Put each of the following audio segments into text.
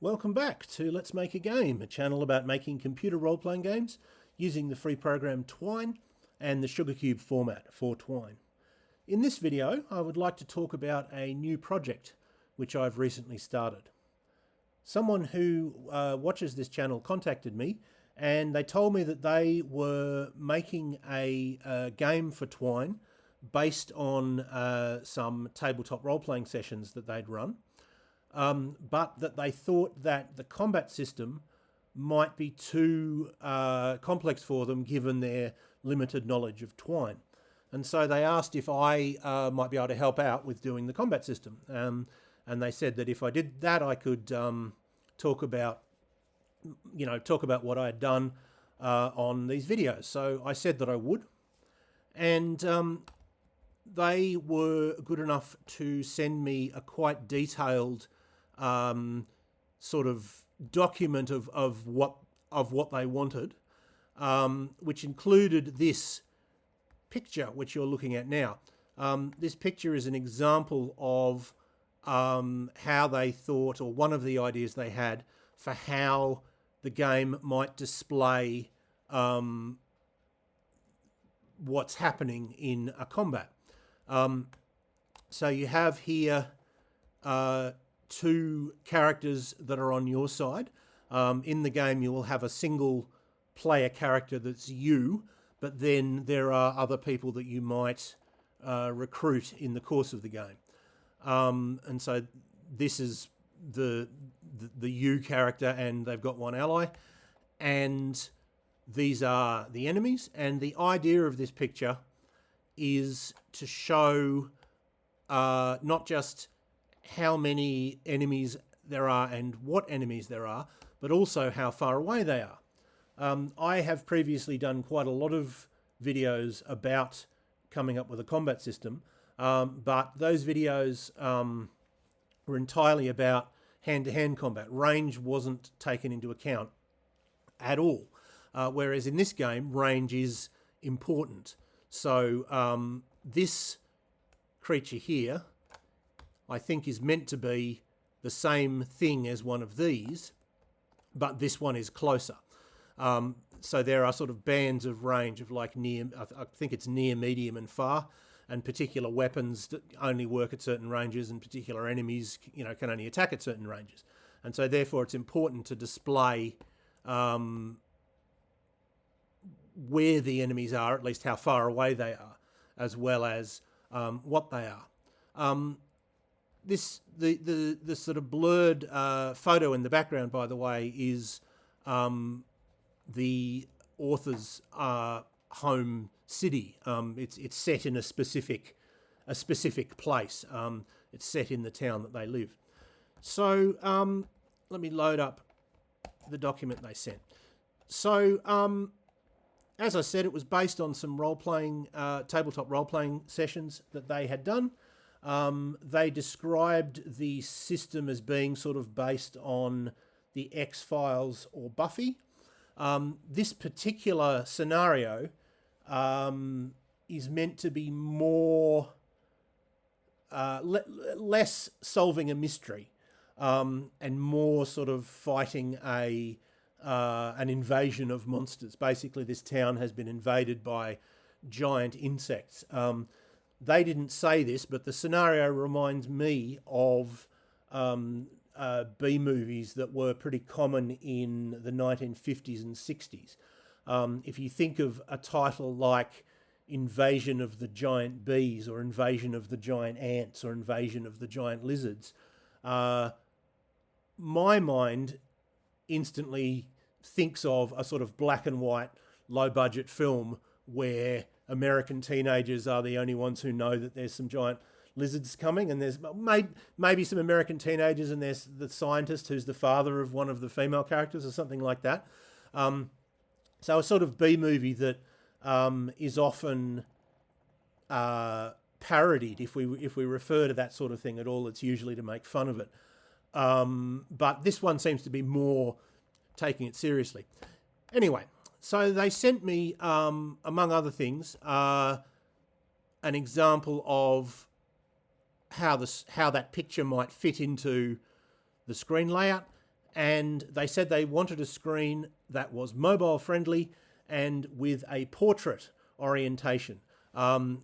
Welcome back to Let's Make a Game, a channel about making computer role-playing games using the free program Twine and the Sugarcube format for Twine. In this video, I would like to talk about a new project which I've recently started. Someone who watches this channel contacted me and they told me that they were making a game for Twine based on some tabletop role-playing sessions that they'd run. But that they thought that the combat system might be too complex for them given their limited knowledge of Twine. And so they asked if I might be able to help out with doing the combat system. And they said that if I did that, I could talk about what I had done on these videos. So I said that I would. And they were good enough to send me a quite detailed sort of document of what they wanted, which included this picture which you're looking at now. This picture is an example of how they thought, or one of the ideas they had for how the game might display what's happening in a combat. So you have here two characters that are on your side. In the game you will have a single player character that's you, but then there are other people that you might recruit in the course of the game. And so this is the you character, and they've got one ally, and these are the enemies. And the idea of this picture is to show not just how many enemies there are and what enemies there are, but also how far away they are. I have previously done quite a lot of videos about coming up with a combat system, but those videos were entirely about hand-to-hand combat. Range wasn't taken into account at all, whereas in this game, range is important. So this creature here, I think, is meant to be the same thing as one of these, but this one is closer. So there are sort of bands of range of like near, I think it's near, medium and far, and particular weapons that only work at certain ranges, and particular enemies, can only attack at certain ranges. And so therefore it's important to display where the enemies are, at least how far away they are, as well as what they are. The sort of blurred photo in the background, by the way, is the author's home city. It's set in a specific place. It's set in the town that they live. So let me load up the document they sent. So as I said, it was based on some tabletop role-playing sessions that they had done. They described the system as being sort of based on the X-Files or Buffy. This particular scenario is meant to be more less solving a mystery and more sort of fighting an invasion of monsters. Basically, this town has been invaded by giant insects. They didn't say this, but the scenario reminds me of B-movies that were pretty common in the 1950s and 60s. If you think of a title like Invasion of the Giant Bees, or Invasion of the Giant Ants, or Invasion of the Giant Lizards, my mind instantly thinks of a sort of black and white, low-budget film where American teenagers are the only ones who know that there's some giant lizards coming, and there's maybe some American teenagers, and there's the scientist who's the father of one of the female characters or something like that. So a sort of B-movie that is often parodied. If we refer to that sort of thing at all, it's usually to make fun of it. But this one seems to be more taking it seriously. Anyway, so they sent me, among other things, an example of how that picture might fit into the screen layout, and they said they wanted a screen that was mobile friendly and with a portrait orientation. I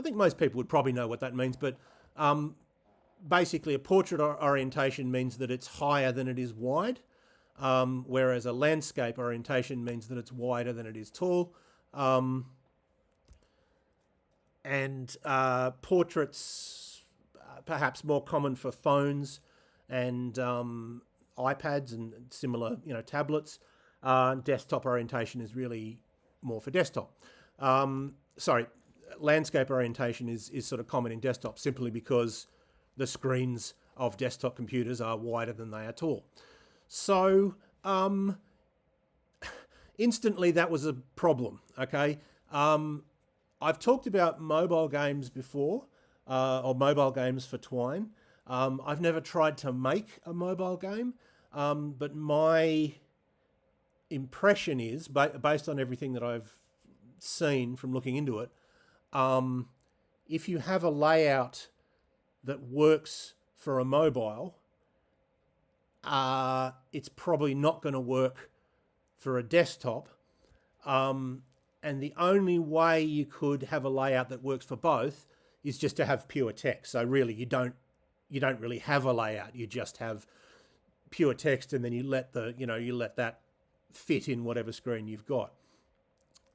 think most people would probably know what that means, but basically a portrait orientation means that it's higher than it is wide, whereas a landscape orientation means that it's wider than it is tall. And portraits perhaps more common for phones and iPads and similar, tablets. Desktop orientation is really more for desktop. Landscape orientation is sort of common in desktop simply because the screens of desktop computers are wider than they are tall. So instantly that was a problem, okay? I've talked about mobile games before, or mobile games for Twine. I've never tried to make a mobile game, but my impression is, based on everything that I've seen from looking into it, if you have a layout that works for a mobile, it's probably not going to work for a desktop. And the only way you could have a layout that works for both is just to have pure text. So really, you don't really have a layout. You just have pure text, and then you let that fit in whatever screen you've got.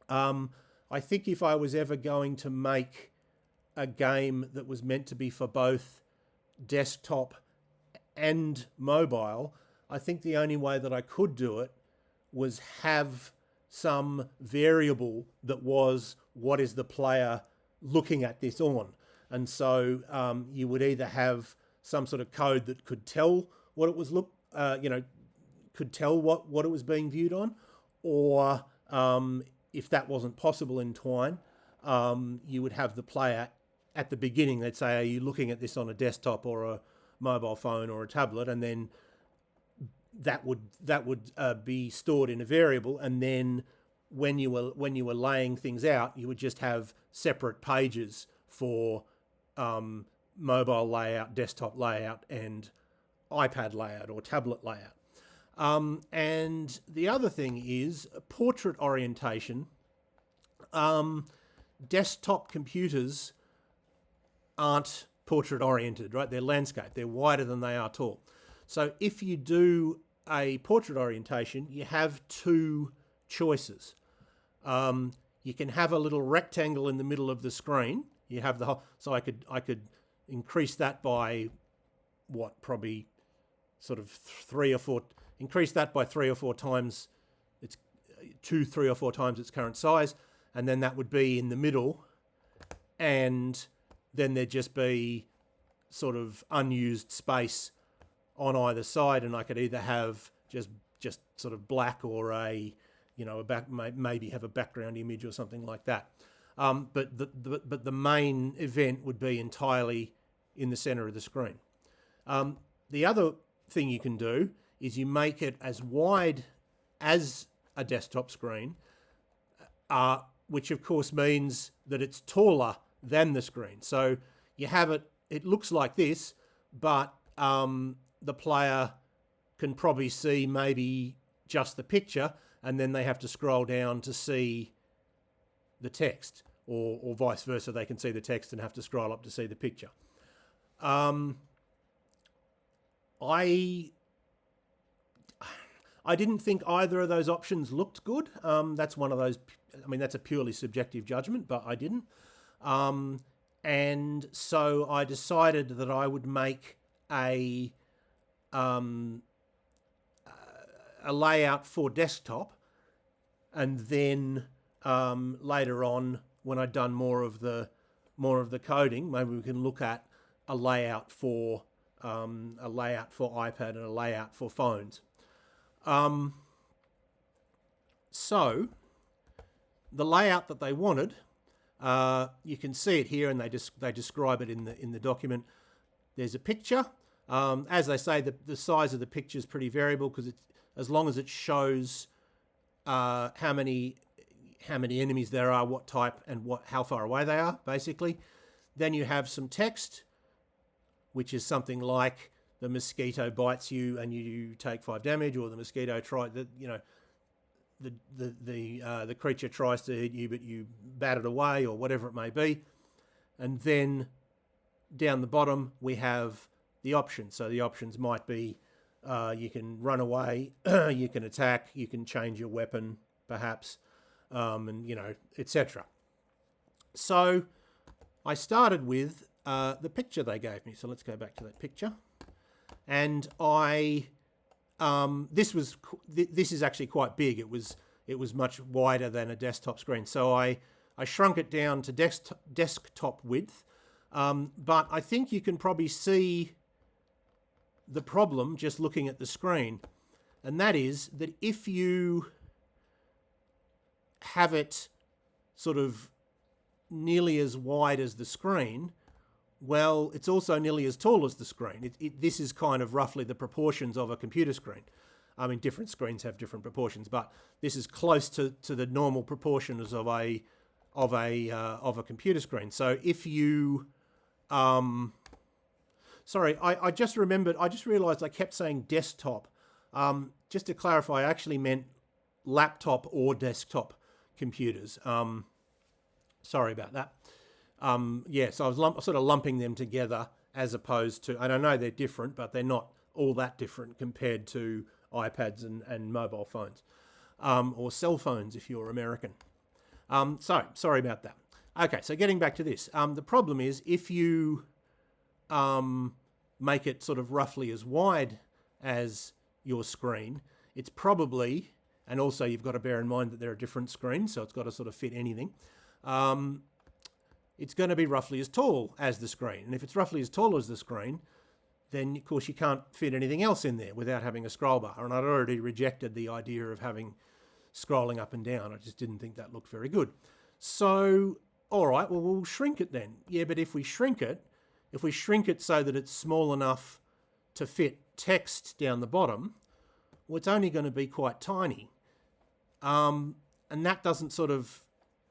I think if I was ever going to make a game that was meant to be for both desktop and mobile, I think the only way that I could do it was have some variable that was, what is the player looking at this on? And so you would either have some sort of code that could tell what it was could tell what it was being viewed on, or if that wasn't possible in Twine, you would have the player at the beginning. They'd say, are you looking at this on a desktop or a mobile phone or a tablet? And then that would be stored in a variable, and then when you were laying things out, you would just have separate pages for mobile layout, desktop layout, and iPad layout or tablet layout. And the other thing is portrait orientation. Desktop computers aren't portrait oriented, right? They're landscape. They're wider than they are tall. So if you do a portrait orientation, you have two choices. You can have a little rectangle in the middle of the screen. You have the whole, so I could increase that by probably sort of 3 or 4. Increase that by 3 or 4 times. It's 3 or 4 times its current size, and then that would be in the middle, and then there'd just be sort of unused space on either side, and I could either have just sort of black or maybe have a background image or something like that. But the main event would be entirely in the center of the screen. The other thing you can do is you make it as wide as a desktop screen, which of course means that it's taller than the screen. So you have it looks like this, but the player can probably see maybe just the picture, and then they have to scroll down to see the text, or vice versa. They can see the text and have to scroll up to see the picture. I didn't think either of those options looked good. That's one of those, that's a purely subjective judgment, but I didn't. And so I decided that I would make a layout for desktop, and then later on, when I'd done more of the coding, maybe we can look at a layout for iPad and a layout for phones. So the layout that they wanted, you can see it here, and they describe it in the document. There's a picture. As they say, the size of the picture is pretty variable, because as long as it shows how many enemies there are, what type, and how far away they are, basically. Then you have some text, which is something like, the mosquito bites you and you take 5 damage, or the mosquito the creature tries to hit you but you bat it away, or whatever it may be. And then down the bottom we have the options. So the options might be you can run away, you can attack, you can change your weapon perhaps, and etc. So I started with the picture they gave me. So let's go back to that picture. And this is actually quite big. It was much wider than a desktop screen. So I shrunk it down to desktop width. But I think you can probably see the problem just looking at the screen. And that is that if you have it sort of nearly as wide as the screen, well, it's also nearly as tall as the screen. This is kind of roughly the proportions of a computer screen. I mean, different screens have different proportions, but this is close to the normal proportions of a computer screen. So if you, sorry, I just remembered. I just realised I kept saying desktop. Just to clarify, I actually meant laptop or desktop computers. Sorry about that. So I was sort of lumping them together as opposed to, and I know they're different, but they're not all that different compared to iPads and mobile phones, or cell phones if you're American. So sorry about that. Okay, so getting back to this. The problem is if you make it sort of roughly as wide as your screen, it's probably, and also you've got to bear in mind that there are different screens, so it's got to sort of fit anything. It's going to be roughly as tall as the screen. And if it's roughly as tall as the screen, then of course you can't fit anything else in there without having a scroll bar. And I'd already rejected the idea of having scrolling up and down. I just didn't think that looked very good. So, all right, well, we'll shrink it then. Yeah, but if we shrink it so that it's small enough to fit text down the bottom, well, it's only going to be quite tiny. And that doesn't sort of...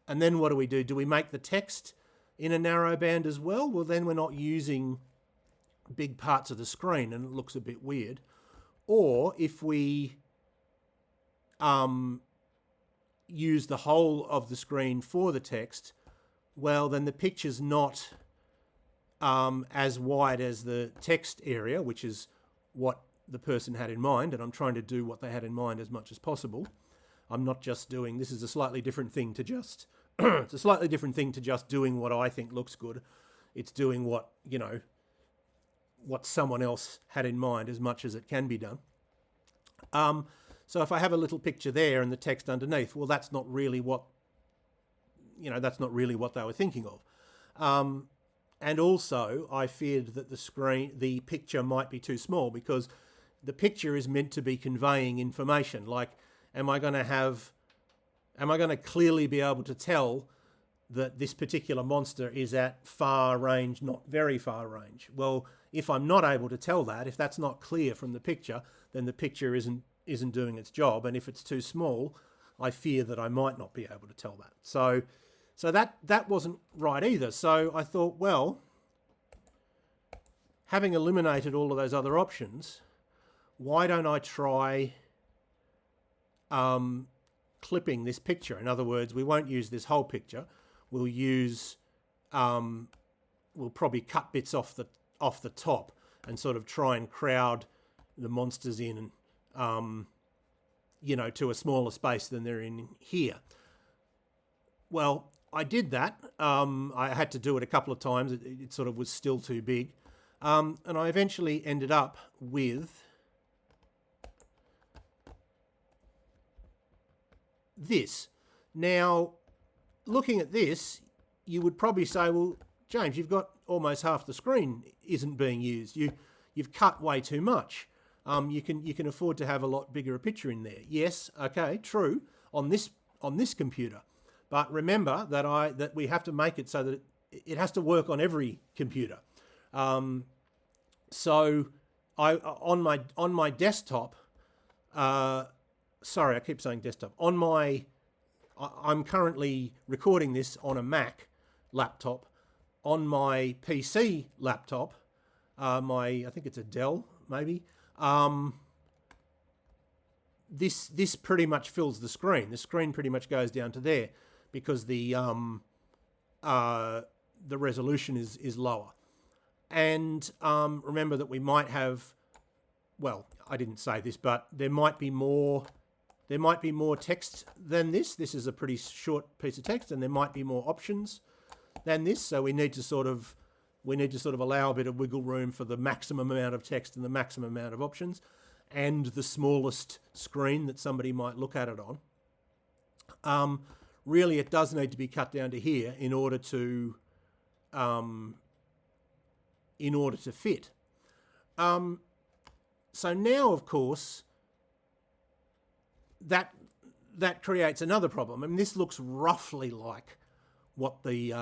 And then what do we do? Do we make the text in a narrow band as well? Well, then we're not using big parts of the screen and it looks a bit weird. Or if we use the whole of the screen for the text, well, then the picture's not as wide as the text area, which is what the person had in mind, and I'm trying to do what they had in mind as much as possible. I'm not just doing... This is a slightly different thing to just... it's a slightly different thing to just doing what I think looks good. It's doing what, what someone else had in mind as much as it can be done. So if I have a little picture there and the text underneath, well, that's not really what, that's not really what they were thinking of. And also I feared that the picture might be too small, because the picture is meant to be conveying information. Like, am I going to clearly be able to tell that this particular monster is at far range, not very far range? Well, if I'm not able to tell that, if that's not clear from the picture, then the picture isn't doing its job. And if it's too small, I fear that I might not be able to tell that. So that wasn't right either. So I thought, well, having eliminated all of those other options, why don't I try clipping this picture? In other words, we won't use this whole picture. We'll use, we'll probably cut bits off the top and sort of try and crowd the monsters in, to a smaller space than they're in here. Well, I did that. I had to do it a couple of times. It sort of was still too big. And I eventually ended up with this. Now, looking at this, you would probably say, well, James, you've got almost half the screen isn't being used. You've cut way too much. You can afford to have a lot bigger a picture in there. Yes, okay, true, on this computer. But remember that we have to make it so that it has to work on every computer. So on my desktop, sorry, I keep saying desktop. I'm currently recording this on a Mac laptop. On my PC laptop, I think it's a Dell, maybe. This pretty much fills the screen. The screen pretty much goes down to there because the resolution is lower. And remember that we might have, well, I didn't say this, but there might be more text than this. This is a pretty short piece of text, and there might be more options than this. So we need to sort of allow a bit of wiggle room for the maximum amount of text and the maximum amount of options, and the smallest screen that somebody might look at it on. Really, it does need to be cut down to here in order to fit. So now, of course, that creates another problem. I mean, this looks roughly like what the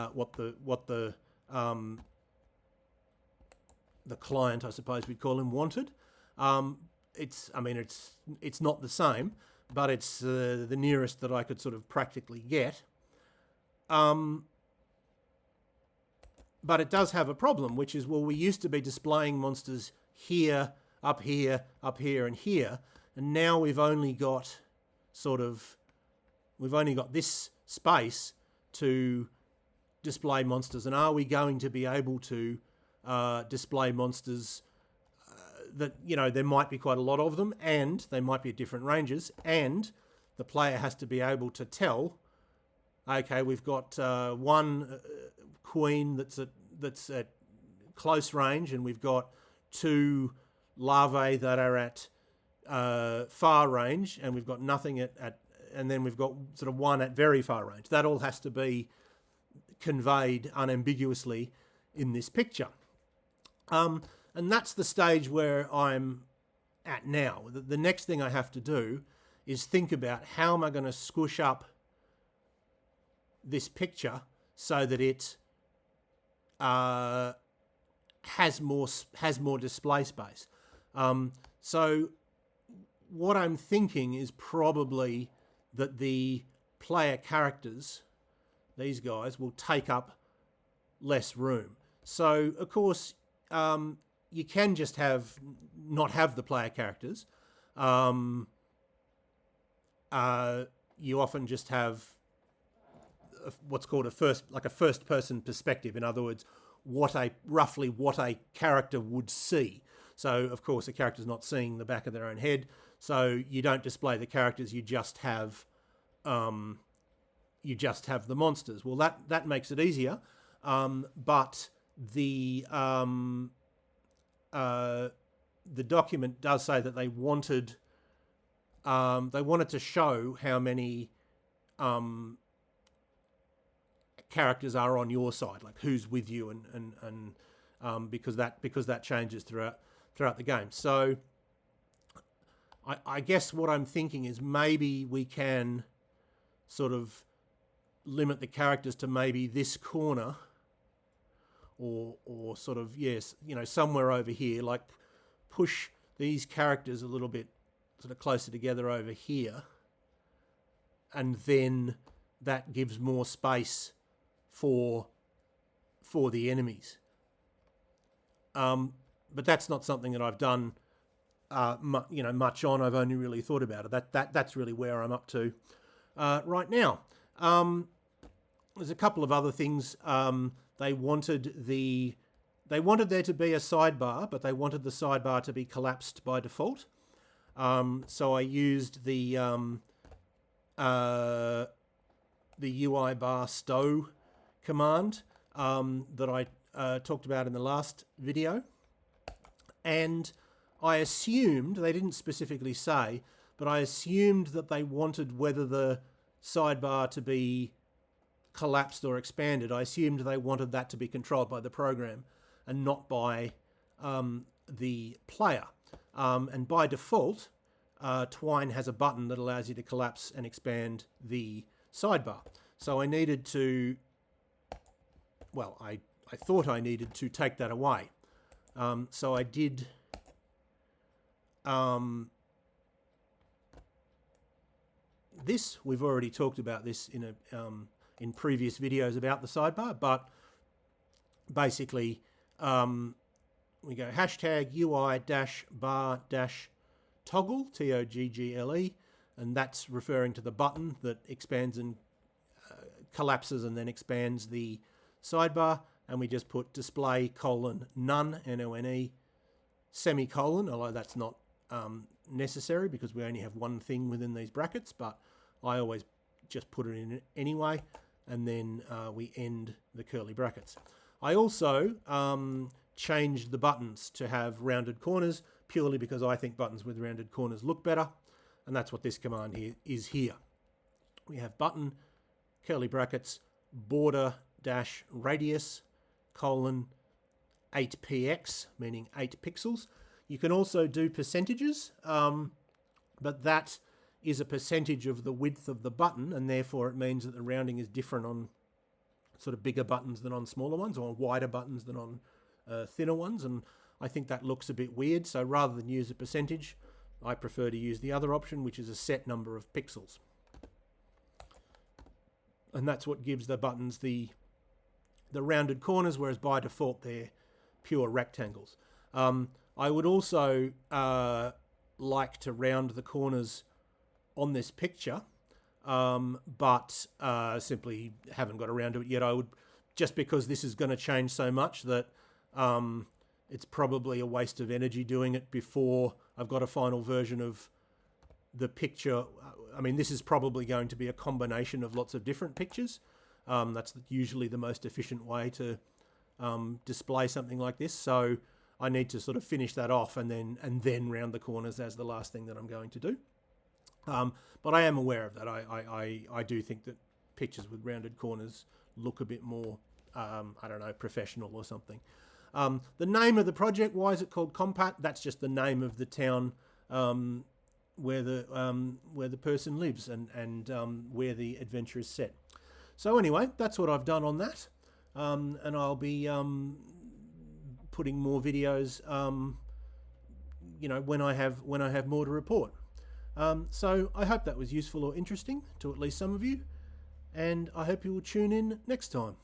client, I suppose we'd call him, wanted. It's not the same, but it's the nearest that I could sort of practically get. But it does have a problem, which is, well, we used to be displaying monsters here, up here, up here, and here, and now we've only got this space to display monsters. And are we going to be able to display monsters that, you know, there might be quite a lot of them, and they might be at different ranges, and the player has to be able to tell, okay, we've got one queen that's at close range, and we've got two larvae that are at far range, and we've got nothing and then we've got sort of one at very far range. That all has to be conveyed unambiguously in this picture. And that's the stage where I'm at now. The next thing I have to do is think about how am I going to squish up this picture so that it has more display space. So what I'm thinking is probably that the player characters, these guys, will take up less room. So, of course, you can just not have the player characters. You often just have what's called a first-person perspective. In other words, roughly what a character would see. So, of course, a character's not seeing the back of their own head, so you don't display the characters. You just have the monsters. Well, that makes it easier, but the document does say that they wanted to show how many characters are on your side, like who's with you, and because that changes throughout the game. So I guess what I'm thinking is maybe we can sort of limit the characters to maybe this corner, or sort of, yes, you know, somewhere over here, like push these characters a little bit sort of closer together over here, and then that gives more space for the enemies. But that's not something that I've done much on. I've only really thought about it. That's really where I'm up to right now. There's a couple of other things. They wanted there to be a sidebar, but they wanted the sidebar to be collapsed by default. So I used the UI bar stow command that I talked about in the last video, and I assumed, they didn't specifically say, but I assumed that they wanted whether the sidebar to be collapsed or expanded. I assumed they wanted that to be controlled by the program and not by the player. And by default, Twine has a button that allows you to collapse and expand the sidebar. So I needed to, well, I thought I needed to take that away. So I did this. We've already talked about this in previous videos about the sidebar, but basically we go hashtag UI-bar-toggle, T-O-G-G-L-E, and that's referring to the button that expands and collapses and then expands the sidebar. And we just put display : none, N-O-N-E, semicolon, although that's not necessary because we only have one thing within these brackets, but I always just put it in anyway, and then we end the curly brackets. I also changed the buttons to have rounded corners purely because I think buttons with rounded corners look better, and that's what this command here is here. We have button, curly brackets, border dash radius, 8px, meaning 8 pixels. You can also do percentages, but that is a percentage of the width of the button, and therefore it means that the rounding is different on sort of bigger buttons than on smaller ones, or wider buttons than on thinner ones, and I think that looks a bit weird. So rather than use a percentage, I prefer to use the other option, which is a set number of pixels. And that's what gives the buttons the rounded corners, whereas by default they're pure rectangles. I would also like to round the corners on this picture, but simply haven't got around to it yet. I would, just because this is going to change so much that it's probably a waste of energy doing it before I've got a final version of the picture. I mean, this is probably going to be a combination of lots of different pictures. That's usually the most efficient way to display something like this. So I need to sort of finish that off and then round the corners as the last thing that I'm going to do. But I am aware of that. I do think that pictures with rounded corners look a bit more, I don't know, professional or something. The name of the project, why is it called Kampot? That's just the name of the town where the person lives and where the adventure is set. So anyway, that's what I've done on that, and I'll be putting more videos, when I have more to report. So I hope that was useful or interesting to at least some of you, and I hope you will tune in next time.